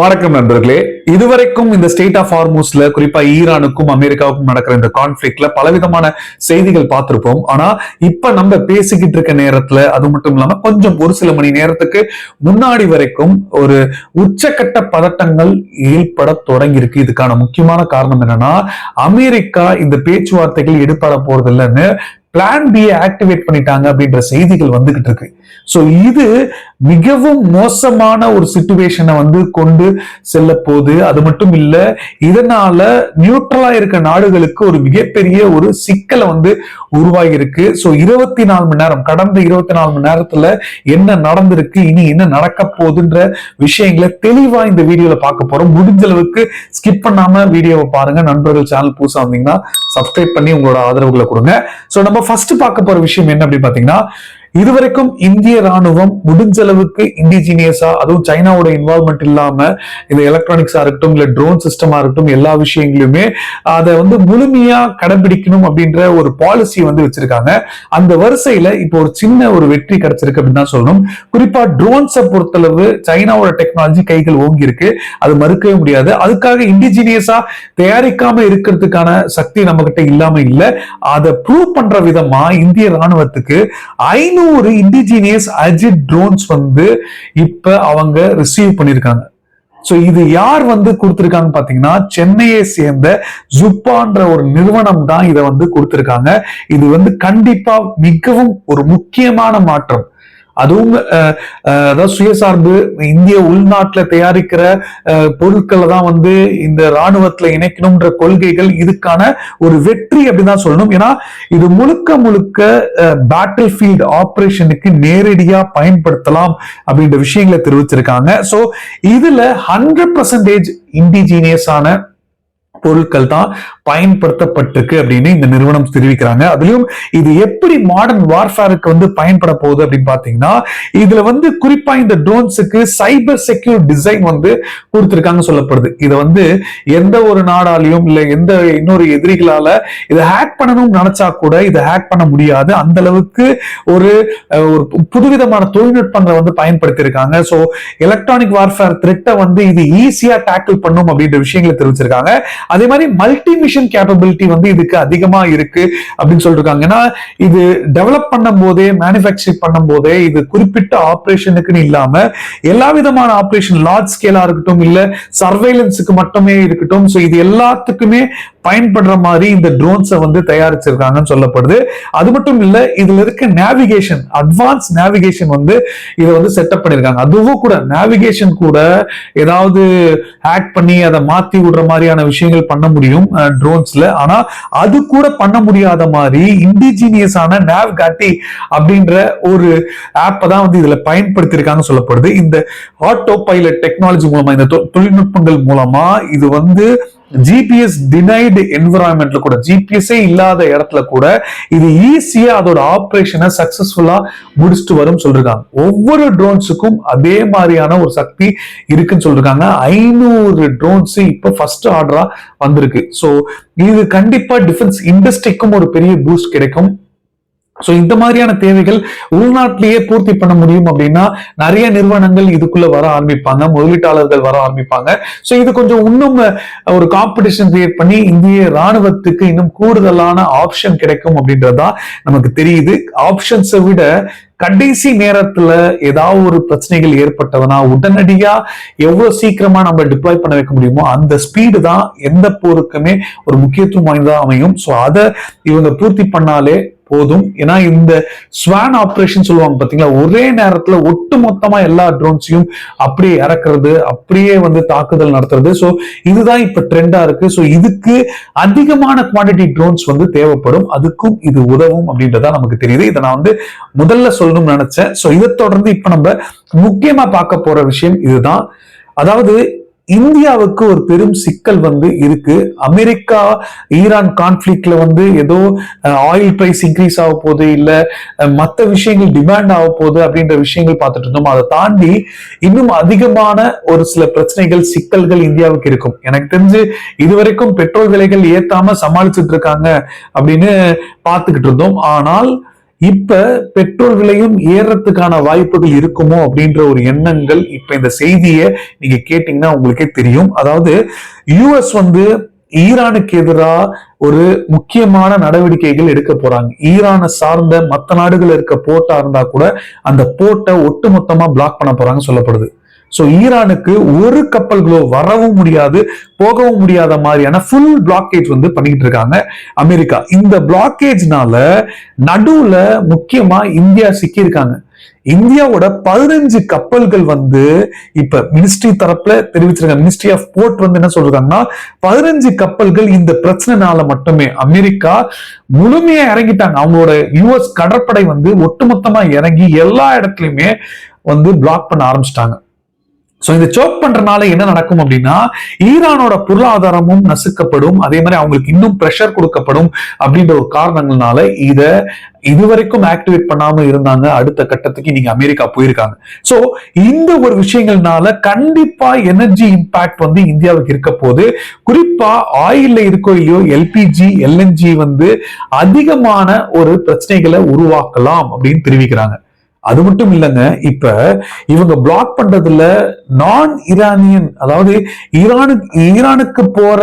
வணக்கம் நண்பர்களே. இதுவரைக்கும் இந்த ஸ்டேட் ஆஃப் ஹார்மூஸ்ல குறிப்பா ஈரானுக்கும் அமெரிக்காவுக்கும் நடக்கிற இந்த கான்ஃபிளிக்ட்ல பலவிதமான செய்திகள் பார்த்திருப்போம். ஆனா இப்ப நம்ம பேசிக்கிட்டு இருக்க நேரத்துல அது மட்டும் இல்லாம கொஞ்சம் ஒரு சில மணி நேரத்துக்கு முன்னாடி வரைக்கும் ஒரு உச்சக்கட்ட பதட்டங்கள் ஏற்பட தொடங்கி இருக்கு. இதுக்கான முக்கியமான காரணம் என்னன்னா, அமெரிக்கா இந்த பேச்சுவார்த்தைகள் எடுப்பட போறது இல்லைன்னு பிளான் பி ஆக்டிவேட் பண்ணிட்டாங்க அப்படின்ற செய்திகள் வந்துகிட்டு இருக்கு. சோ இது மிகவும் மோசமான ஒரு சிச்சுவேஷனை கொண்டு செல்ல போகுது. அது மட்டும் இல்ல, இதனால நியூட்ரலா இருக்க நாடுகளுக்கு ஒரு மிகப்பெரிய ஒரு சிக்கலை உருவாகி இருக்கு. சோ 24 மணி நேரம், கடந்த 24 மணி நேரத்துல என்ன நடந்திருக்கு, இனி என்ன நடக்க போகுதுன்ற விஷயங்களை தெளிவா இந்த வீடியோல பார்க்க போறோம். முடிஞ்ச அளவுக்கு ஸ்கிப் பண்ணாம வீடியோவை பாருங்க. நண்பர்கள் சேனல் புதுசா வந்தீங்கன்னா சப்ஸ்கிரைப் பண்ணி உங்களோட ஆதரவுகளை கொடுங்க. சோ நம்ம ஃபர்ஸ்ட் பார்க்க போற விஷயம் என்ன அப்படின்னு பாத்தீங்கன்னா, இதுவரைக்கும் இந்திய ராணுவம் முடிஞ்ச அளவுக்கு இண்டிஜினியஸா, அதுவும் சைனாவோட இன்வால்மெண்ட் இல்லாம இந்த எலக்ட்ரானிக்ஸா இருக்கட்டும் இல்ல ட்ரோன் சிஸ்டமா இருக்கட்டும் எல்லா விஷயங்களுமே அதை முழுமையா கடைபிடிக்கணும் அப்படின்ற ஒரு பாலிசி வச்சிருக்காங்க. அந்த வரிசையில இப்போ ஒரு சின்ன ஒரு வெற்றி கிடைச்சிருக்கு அப்படின்னு தான் சொல்லணும். குறிப்பா ட்ரோன்ஸை பொறுத்தளவு சைனாவோட டெக்னாலஜி கைகள் ஓங்கி இருக்கு, அது மறுக்கவே முடியாது. அதுக்காக இண்டிஜினியஸா தயாரிக்காம இருக்கிறதுக்கான சக்தி நம்ம கிட்ட இல்லாம இல்ல. அதை ப்ரூவ் பண்ற விதமா இந்திய ராணுவத்துக்கு 500 இண்டிஜினியஸ் அஜிட் ட்ரோன்ஸ் இப்ப அவங்க ரிசீவ் பண்ணிருக்காங்க. சோ இது யார் கொடுத்திருக்காங்க பாத்தீங்கன்னா, சென்னையை சேர்ந்த ஜுப்பான்ற ஒரு நிறுவனம் தான் இதை கொடுத்திருக்காங்க. இது கண்டிப்பா மிகவும் ஒரு முக்கியமான மாற்றம். அதுவும் அதாவது சுயசார்பு, இந்திய உள்நாட்டுல தயாரிக்கிற பொருட்களை தான் இந்த ராணுவத்துல இணைக்கணும்ன்ற கொள்கைகள் இதுக்கான ஒரு வெற்றி அப்படிதான் சொல்லணும். ஏன்னா இது முழுக்க முழுக்க பேட்டில் ஃபீல்ட் ஆபரேஷனுக்கு நேரடியா பயன்படுத்தலாம் அப்படின்ற விஷயங்களை தெரிவிச்சிருக்காங்க. சோ இதுல 100% இண்டிஜினியஸான பொருட்கள் தான் பயன்படுத்தப்பட்டிருக்கு அப்படின்னு இந்த நிறுவனம் தெரிவிக்கிறாங்க. அதுலயும் இது எப்படி மாடர்ன் வார்ஃபேருக்கு பயன்பட போகுது அப்படின்னு பாத்தீங்கன்னா, இதுல குறிப்பா இந்த ட்ரோன்ஸுக்கு சைபர் செக்யூர் டிசைன் கொடுத்திருக்காங்க சொல்லப்படுது. இதை எந்த ஒரு நாடாலையும் இல்ல எந்த இன்னொரு எதிரிகளால இதை ஹேக் பண்ணணும்னு நினைச்சா கூட இதை ஹேக் பண்ண முடியாது. அந்த அளவுக்கு ஒரு புதுவிதமான தொழில்நுட்பங்களை பயன்படுத்தி இருக்காங்க. சோ எலக்ட்ரானிக் வார்ஃபேர் த்ரெட்டை இது ஈஸியா டேக்கிள் பண்ணும் அப்படின்ற விஷயங்களை தெரிவிச்சிருக்காங்க. அதே மாதிரி மல்டி மிஷன் கேப்பபிலிட்டி இதுக்கு அதிகமா இருக்கு அப்படின்னு சொல்லிருக்காங்க. ஏன்னா இது டெவலப் பண்ணும் போதே, மேனுஃபேக்சர் பண்ணும் போதே இது குறிப்பிட்ட ஆபரேஷனுக்குன்னு இல்லாம எல்லா விதமான ஆபரேஷன், லார்ஜ் ஸ்கேலா இருக்கட்டும் இல்ல சர்வைலன்ஸுக்கு மட்டுமே இருக்கட்டும், சோ இது எல்லாத்துக்குமே பயன்படுற மாதிரி இந்த ட்ரோன்ஸை தயாரிச்சிருக்காங்கன்னு சொல்லப்படுது. அது மட்டும் இல்ல, இதுல இருக்க நேவிகேஷன், அட்வான்ஸ் நேவிகேஷன் இதை செட்டப் பண்ணிருக்காங்க. அதுவும் கூட நேவிகேஷன் கூட ஏதாவது ஹேக் பண்ணி அதை மாத்தி விடுற மாதிரியான விஷயங்கள் பண்ண முடியும் ட்ரோன்ஸ்ல. ஆனா அது கூட பண்ண முடியாத மாதிரி இண்டிஜினியஸான நேவ்காட்டி அப்படின்ற ஒரு ஆப் தான் இதுல பயன்படுத்திருக்காங்க சொல்லப்படுது. இந்த ஆட்டோ பைலட் டெக்னாலஜி மூலமா, இந்த தொழில்நுட்பங்கள் மூலமா இது ஜிபிஎஸ் டினைடு என்விரான்மெண்ட்ல கூட, ஜிபிஎஸ்ஸே இல்லாத இடத்துல கூட இது ஈஸியா அதோட ஆபரேஷனை சக்சஸ்ஃபுல்லா முடிச்சுட்டு வரும் சொல்றாங்க. ஒவ்வொரு ட்ரோன்ஸுக்கும் அதே மாதிரியான ஒரு சக்தி இருக்குன்னு சொல்றாங்க. 500 ட்ரோன்ஸ் இப்ப ஃபர்ஸ்ட் ஆர்டரா வந்திருக்கு. சோ இது கண்டிப்பா டிஃபென்ஸ் இண்டஸ்ட்ரிக்கும் ஒரு பெரிய பூஸ்ட் கிடைக்கும். சோ இந்த மாதிரியான தேவைகள் உள்நாட்டிலேயே பூர்த்தி பண்ண முடியும் அப்படின்னா நிறைய நிறுவனங்கள் இதுக்குள்ள வர ஆரம்பிப்பாங்க, முதலீட்டாளர்கள் வர ஆரம்பிப்பாங்க. சோ இது கொஞ்சம் இன்னும் ஒரு காம்படிஷன் கிரியேட் பண்ணி இந்திய ராணுவத்துக்கு இன்னும் கூடுதலான ஆப்ஷன் கிடைக்கும் அப்படின்றதா நமக்கு தெரியுது. ஆப்ஷன்ஸை விட கடைசி நேரத்துல ஏதாவது ஒரு பிரச்சனைகள் ஏற்பட்டதுன்னா உடனடியா எவ்வளவு சீக்கிரமா நம்ம டிப்ளாய் பண்ண வைக்க முடியுமோ அந்த ஸ்பீடு தான் எந்த போருக்குமே ஒரு முக்கியத்துவம் வாய்ந்ததா அமையும். சோ அதை இவங்க பூர்த்தி பண்ணாலே போதும். ஏன்னா இந்த ஸ்வான் ஆபரேஷன் சொல்லுவாங்க பாத்தீங்களா, ஒரே நேரத்துல ஒட்டு மொத்தமா எல்லா ட்ரோன்ஸையும் அப்படியே இறக்குறது, அப்படியே தாக்குதல் நடத்துறது. சோ இதுதான் இப்ப ட்ரெண்டா இருக்கு. சோ இதுக்கு அதிகமான குவான்டிட்டி ட்ரோன்ஸ் தேவைப்படும். அதுக்கும் இது உதவும் அப்படின்றதா நமக்கு தெரியுது. இதை நான் முதல்ல சொல்லணும்னு நினைச்சேன். சோ இதை தொடர்ந்து இப்ப நம்ம முக்கியமா பார்க்க போற விஷயம் இதுதான். அதாவது இந்தியாவுக்கு ஒரு பெரும் சிக்கல் இருக்கு. அமெரிக்கா ஈரான் கான்ஃபிளிக்ட்ல ஏதோ ஆயில் பிரைஸ் இன்க்ரீஸ் ஆக போகுது, இல்ல மற்ற விஷயங்கள் டிமாண்ட் ஆக போகுது அப்படின்ற விஷயங்கள் பார்த்துட்டு இருந்தோம். அதை தாண்டி இன்னும் அதிகமான ஒரு சில பிரச்சனைகள், சிக்கல்கள் இந்தியாவுக்கு இருக்கும். எனக்கு தெரிஞ்சு இதுவரைக்கும் பெட்ரோல் விலைகள் ஏத்தாம சமாளிச்சுட்டு இருக்காங்க அப்படின்னு பார்த்துக்கிட்டு இருந்தோம். ஆனால் இப்ப பெட்ரோல் விலையும் ஏறத்துக்கான வாய்ப்புகள் இருக்குமோ அப்படின்ற ஒரு எண்ணங்கள் இப்ப இந்த செய்தியை நீங்க கேட்டீங்கன்னா உங்களுக்கே தெரியும். அதாவது யுஎஸ் வந்து ஈரானுக்கு எதிராக ஒரு முக்கியமான நடவடிக்கைகள் எடுக்க போறாங்க. ஈரானை சார்ந்த மற்ற நாடுகள் இருக்க போர்ட்டா இருந்தா கூட அந்த போர்ட்டை ஒட்டுமொத்தமா பிளாக் பண்ண போறாங்க சொல்லப்படுது. சோ ஈரானுக்கு ஒரு கப்பல்களோ வரவும் முடியாது போகவும் முடியாத மாதிரியான ஃபுல் பிளாக்கேஜ் வந்து பண்ணிட்டு இருக்காங்க அமெரிக்கா. இந்த பிளாக்கேஜ்னால நடுவுல முக்கியமா இந்தியா சிக்கி இருக்காங்க. இந்தியாவோட 15 கப்பல்கள் வந்து இப்ப மினிஸ்ட்ரி தரப்புல தெரிவிச்சிருக்காங்க. மினிஸ்ட்ரி ஆஃப் போர்ட் வந்து என்ன சொல்றாங்கன்னா 15 கப்பல்கள் இந்த பிரச்சனைனால மட்டுமே அமெரிக்கா முழுமையா இறங்கிட்டாங்க. அவங்களோட யுஎஸ் கடற்படை வந்து ஒட்டுமொத்தமா இறங்கி எல்லா இடத்துலயுமே வந்து பிளாக் பண்ண ஆரம்பிச்சிட்டாங்க. சோ இந்த சோக் பண்றதுனால என்ன நடக்கும் அப்படின்னா ஈரானோட பொருளாதாரமும் நசுக்கப்படும், அதே மாதிரி அவங்களுக்கு இன்னும் பிரஷர் கொடுக்கப்படும் அப்படின்ற ஒரு காரணங்கள்னால இத இதுவரைக்கும் ஆக்டிவேட் பண்ணாம இருந்தாங்க. அடுத்த கட்டத்துக்கு நீங்க அமெரிக்கா போயிருக்காங்க. சோ இந்த ஒரு விஷயங்கள்னால கண்டிப்பா எனர்ஜி இம்பாக்ட் வந்து இந்தியாவுக்கு இருக்க போது. குறிப்பா ஆயில்ல இருக்கோ இல்லையோ எல்பிஜி எல்என்ஜி வந்து அதிகமான ஒரு பிரச்சனைகளை உருவாக்கலாம் அப்படின்னு தெரிவிக்கிறாங்க. அது மட்டும் இல்லைங்க, இப்ப இவங்க பிளாக் பண்றதுல நான் ஈரானியன், அதாவது ஈரானுக்கு போற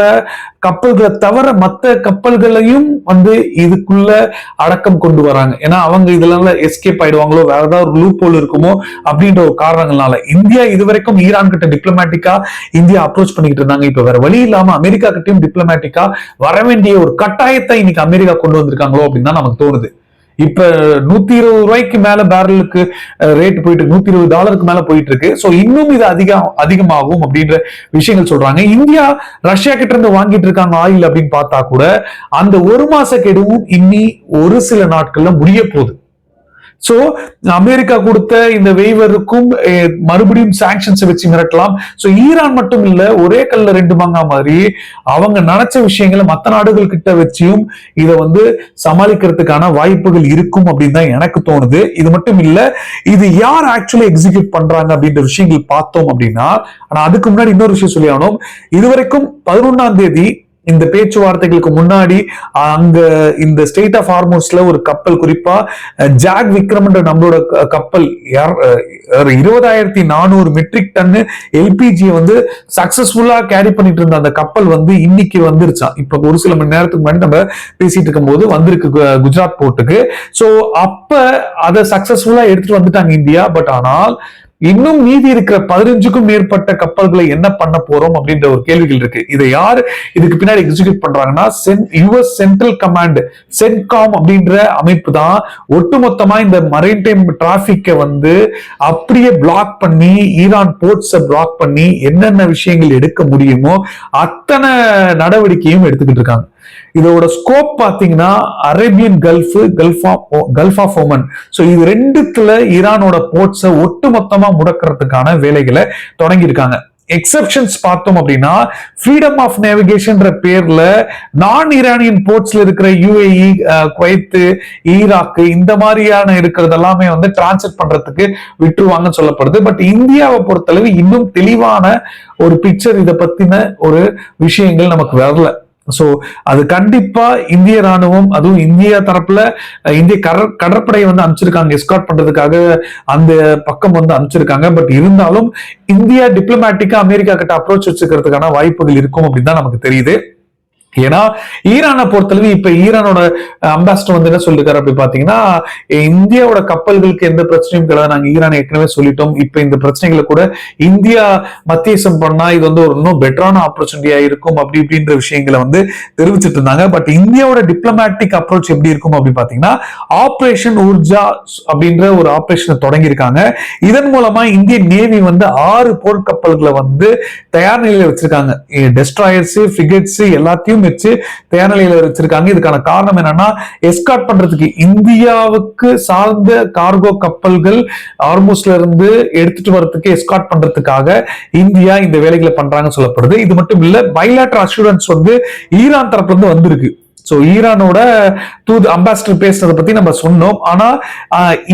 கப்பல்களை தவிர மற்ற கப்பல்களையும் வந்து இதுக்குள்ள அடக்கம் கொண்டு வராங்க. ஏன்னா அவங்க இதுல எஸ்கேப் ஆயிடுவாங்களோ, வேற ஏதாவது ஒரு லூப் ஹோல் இருக்குமோ அப்படின்ற ஒரு காரணங்களால இந்தியா இதுவரைக்கும் ஈரான் கிட்ட டிப்ளமேட்டிக்கா இந்தியா அப்ரோச் பண்ணிக்கிட்டு இருந்தாங்க. இப்ப வேற வழி இல்லாம அமெரிக்கா கிட்டையும் டிப்ளமேட்டிக்கா வர வேண்டிய ஒரு கட்டாயத்தை இன்னைக்கு அமெரிக்கா கொண்டு வந்திருக்காங்களோ அப்படின்னு தான் நமக்கு தோணுது. இப்ப $120 மேல பேரலுக்கு ரேட் போயிட்டு $120 மேல போயிட்டு இருக்கு. சோ இன்னும் இது அதிகமாகும் அப்படின்ற விஷயங்கள் சொல்றாங்க. இந்தியா ரஷ்யா கிட்ட இருந்து வாங்கிட்டு இருக்காங்க ஆயில் அப்படின்னு பார்த்தா கூட அந்த ஒரு மாச கெடுவும் இன்னி ஒரு சில நாட்கள்ல முடிய போகுது. சோ அமெரிக்கா கொடுத்த இந்த வெய்வருக்கும் மறுபடியும் சாங்ஷன்ஸ் வச்சு மிரட்டலாம். சோ ஈரான் மட்டும் இல்ல, ஒரே கல்ல ரெண்டு மாங்கா மாதிரி அவங்க நினைச்ச விஷயங்களை மற்ற நாடுகள் கிட்ட வச்சியும் இதை வந்து சமாளிக்கிறதுக்கான வாய்ப்புகள் இருக்கும் அப்படின்னு தான் எனக்கு தோணுது. இது மட்டும் இல்ல, இது யார் ஆக்சுவலி எக்ஸிக்யூட் பண்றாங்க அப்படின்ற விஷயங்கள் பார்த்தோம் அப்படின்னா, ஆனா அதுக்கு முன்னாடி இன்னொரு விஷயம் சொல்லி ஆகணும். இதுவரைக்கும் 11ஆம் தேதி இந்த பேச்சுவார்த்தைகளுக்கு முன்னாடி அங்க இந்த ஸ்டேட் ஆஃப் ஹார்மோஸ்ல ஒரு கப்பல், குறிப்பா ஜாக் விக்ரம்ன்ற நம்மளோட கப்பல் 20,400 மெட்ரிக் டன்னு எல்பிஜி வந்து சக்சஸ்ஃபுல்லா கேரி பண்ணிட்டு இருந்த அந்த கப்பல் வந்து இன்னைக்கு வந்துருச்சான். இப்ப ஒரு சில மணி நேரத்துக்கு முன்னாடி நம்ம பேசிட்டு இருக்கும் போது வந்திருக்கு குஜராத் போர்ட்டுக்கு. சோ அப்ப அதை சக்சஸ்ஃபுல்லா எடுத்துட்டு வந்துட்டாங்க இந்தியா. பட் ஆனால் இன்னும் மீதி இருக்கிற 15க்கும் மேற்பட்ட கப்பல்களை என்ன பண்ண போறோம் அப்படின்ற ஒரு கேள்விகள் இருக்கு. இதை யார் இதுக்கு பின்னாடி எக்ஸிக்யூட் பண்றாங்கன்னா யுஎஸ் சென்ட்ரல் கமாண்ட் சென்காம் அப்படின்ற அமைப்பு தான் ஒட்டுமொத்தமா இந்த மரைன்டைம் டிராபிக்கை வந்து அப்படியே பிளாக் பண்ணி ஈரான் போர்ட்ஸை பிளாக் பண்ணி என்னென்ன விஷயங்கள் எடுக்க முடியுமோ அத்தனை நடவடிக்கையும் எடுத்துக்கிட்டு இருக்காங்க. இதோட ஸ்கோப் பாத்தீங்கன்னா Arabian gulf of Oman. So இது ரெண்டுத்துல ஈரானோட போர்ட்ஸை ஒட்டுமொத்தமா முடக்கிறதுக்கான வேலைகளை தொடங்கி இருக்காங்க. எக்ஸெப்ஷன்ஸ் பார்த்தோம் அப்படின்னா ஃப்ரீடம் ஆஃப் நேவிகேஷன் பேர்ல நான் ஈரானியன் போர்ட்ஸ்ல இருக்கிற யுஏஇ, குவைத், ஈராக் இந்த மாதிரியான இருக்கிறது எல்லாமே வந்து டிரான்ஸ்லேட் பண்றதுக்கு விட்டுருவாங்கன்னு சொல்லப்படுது. பட் இந்தியாவை பொறுத்தளவு இன்னும் தெளிவான ஒரு பிக்சர் இதை பத்தின ஒரு விஷயங்கள் நமக்கு வரல. சோ அது கண்டிப்பா இந்திய ராணுவம், அதுவும் இந்தியா தரப்புல இந்திய கடற்படையை வந்து அனுப்பிச்சிருக்காங்க எஸ்கார்ட் பண்றதுக்காக, அந்த பக்கம் வந்து அனுப்பிச்சிருக்காங்க. பட் இருந்தாலும் இந்தியா டிப்ளமேட்டிக்கா அமெரிக்கா கிட்ட அப்ரோச் வச்சுக்கிறதுக்கான வாய்ப்புகள் இருக்கும் அப்படின்னு தான் நமக்கு தெரியுது. ஏன்னா ஈரானை பொறுத்தளவு இப்ப ஈரானோட அம்பாசிடர் வந்து என்ன சொல்லிருக்காரு அப்படி பாத்தீங்கன்னா, இந்தியாவோட கப்பல்களுக்கு எந்த பிரச்சனையும் கிடையாது, நாங்க ஈரானை ஏற்கனவே சொல்லிட்டோம். இப்ப இந்த பிரச்சனைகளை கூட இந்தியா மத்தியசம் பண்ணா இது வந்து ஒரு இன்னும் பெட்டரான ஆப்பர்ச்சுனிட்டியா இருக்கும் அப்படி இப்படின்ற விஷயங்களை வந்து தெரிவிச்சிட்டு இருந்தாங்க. பட் இந்தியாவோட டிப்ளமேட்டிக் அப்ரோச் எப்படி இருக்கும் அப்படின்னு பாத்தீங்கன்னா, ஆபரேஷன் ஊர்ஜா அப்படின்ற ஒரு ஆபரேஷனை தொடங்கியிருக்காங்க. இதன் மூலமா இந்திய நேவி வந்து 6 போர்க்கப்பல்களை வந்து தயார் நிலையில வச்சிருக்காங்க. டெஸ்ட்ராயர்ஸ், ஃப்ரிகேட்ஸ் எல்லாத்தையும் வச்சு தயார் நிலையில வச்சிருக்காங்க. இதுக்கான காரணம் என்னன்னா, எஸ்கார்ட் பண்றதுக்கு இந்தியாவுக்கு சார்ந்த கார்கோ கப்பல்கள் ஹார்முஸ்ல இருந்து எடுத்துட்டு வரதுக்கு எஸ்கார்ட் பண்றதுக்காக இந்தியா இந்த வேலைகளை பண்றாங்கன்னு சொல்லப்படுது. இது மட்டும் இல்ல, பைலேட்டரல் அஷூரன்ஸ் வந்து ஈரான் தரப்புல இருந்து வந்திருக்கு. சோ ஈரானோட அம்பாசிடர் பேசுறதை பத்தி நம்ம சொன்னோம். ஆனா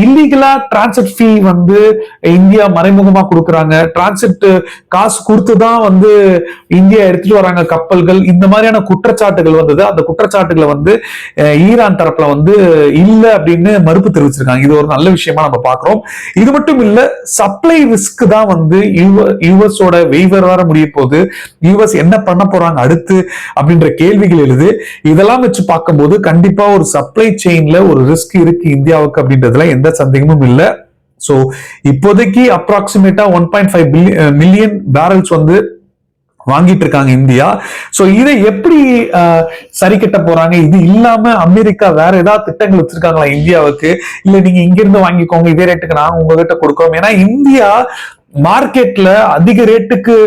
இல்லீகலா டிரான்சிட் ஃபீ வந்து இந்தியா மறைமுகமா கொடுக்குறாங்க, டிரான்சிட் காசு கொடுத்துதான் வந்து இந்தியா எடுத்துட்டு வராங்க கப்பல்கள், இந்த மாதிரியான குற்றச்சாட்டுகள் வந்தது. அந்த குற்றச்சாட்டுகளை வந்து ஈரான் தரப்புல வந்து இல்ல அப்படின்னு மறுப்பு தெரிவிச்சிருக்காங்க. இது ஒரு நல்ல விஷயமா நம்ம பாக்குறோம். இது மட்டும் இல்ல, சப்ளை ரிஸ்க் தான் வந்து யூஎஸோட வெய்வர் வர முடிய போகுது, யூஎஸ் என்ன பண்ண போறாங்க அடுத்து அப்படின்ற கேள்விகள் எழுது. இதெல்லாம் வச்சு பார்க்கும்போது கண்டிப்பா ஒரு சப்ளை செயின்ல ஒரு ரிஸ்க் இருக்கு இந்தியாவுக்கு அப்படின்றதுல எந்த சந்தேகமும் இல்லை. சோ இப்போதைக்கு அப்ராக்சிமேட்டா 1.5 மில்லியன் பேரல்ஸ் வந்து வாங்கிட்டு இருக்காங்க இந்தியா. சோ இதை எப்படி சரி கட்ட போறாங்க? இது இல்லாம அமெரிக்கா வேற ஏதாவது திட்டங்கள் வச்சிருக்காங்களா இந்தியாவுக்கு? இல்ல நீங்க இங்க இருந்து வாங்கிக்கோங்க, இதே ரேட்டுக்கு நாங்க உங்ககிட்ட கொடுக்கிறோம். ஏன்னா இந்தியா மார்க்கெட்ல அதிக ரேட்டுக்கு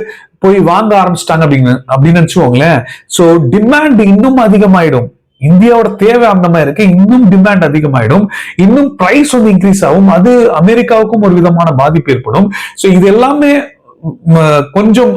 போய் வாங்க ஆரம்பிச்சிட்டாங்க அப்படின்னு நினைச்சுக்கோங்களேன். சோ டிமாண்ட் இன்னும் அதிகமாயிடும். இந்தியாவோட தேவை அந்த மாதிரி இருக்கு, இன்னும் டிமாண்ட் அதிகமாயிடும், இன்னும் பிரைஸ் வந்து இன்க்ரீஸ் ஆகும். அது அமெரிக்காவுக்கும் ஒரு விதமான பாதிப்பு ஏற்படும். சோ இது எல்லாமே கொஞ்சம்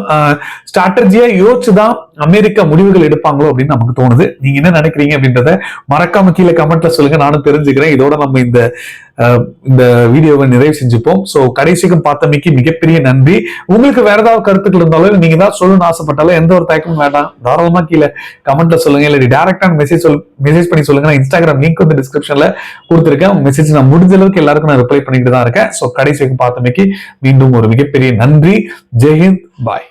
ஸ்ட்ராட்டஜியா யோசிச்சுதான் அமெரிக்கா முடிவுகள் எடுப்பாங்களோ அப்படின்னு நமக்கு தோணுது. நீங்க என்ன நினைக்கிறீங்க அப்படின்றத மறக்காம கீழே கமெண்ட்ல சொல்லுங்க, நானும் தெரிஞ்சுக்கிறேன். இதோட நம்ம இந்த வீடியோவை நிறைவு செஞ்சுப்போம். சோ கடைசிக்கும் பார்த்தமைக்கு மிகப்பெரிய நன்றி. உங்களுக்கு வேற ஏதாவது கருத்துக்கள் இருந்தாலும், நீங்க ஏதாவது சொல்லணும்னு ஆசைப்பட்டாலும் எந்த ஒரு தயக்கமும் வேண்டாம், தாராளமா கீழே கமெண்ட்ல சொல்லுங்க, இல்லை டைரக்டா மெசேஜ் பண்ணி சொல்லுங்க. நான் இன்ஸ்டாகிராம் லிங்க் வந்து டிஸ்கிரிப்ஷன்ல கொடுத்துருக்கேன். மெசேஜ் நான் முடிஞ்ச அளவுக்கு எல்லாருக்கும் நான் ரிப்ளை பண்ணிட்டு தான் இருக்கேன். சோ கடைசிக்கும் பார்த்தமைக்கு மீண்டும் ஒரு மிகப்பெரிய நன்றி. ஜெய்ஹிந்த், பாய்.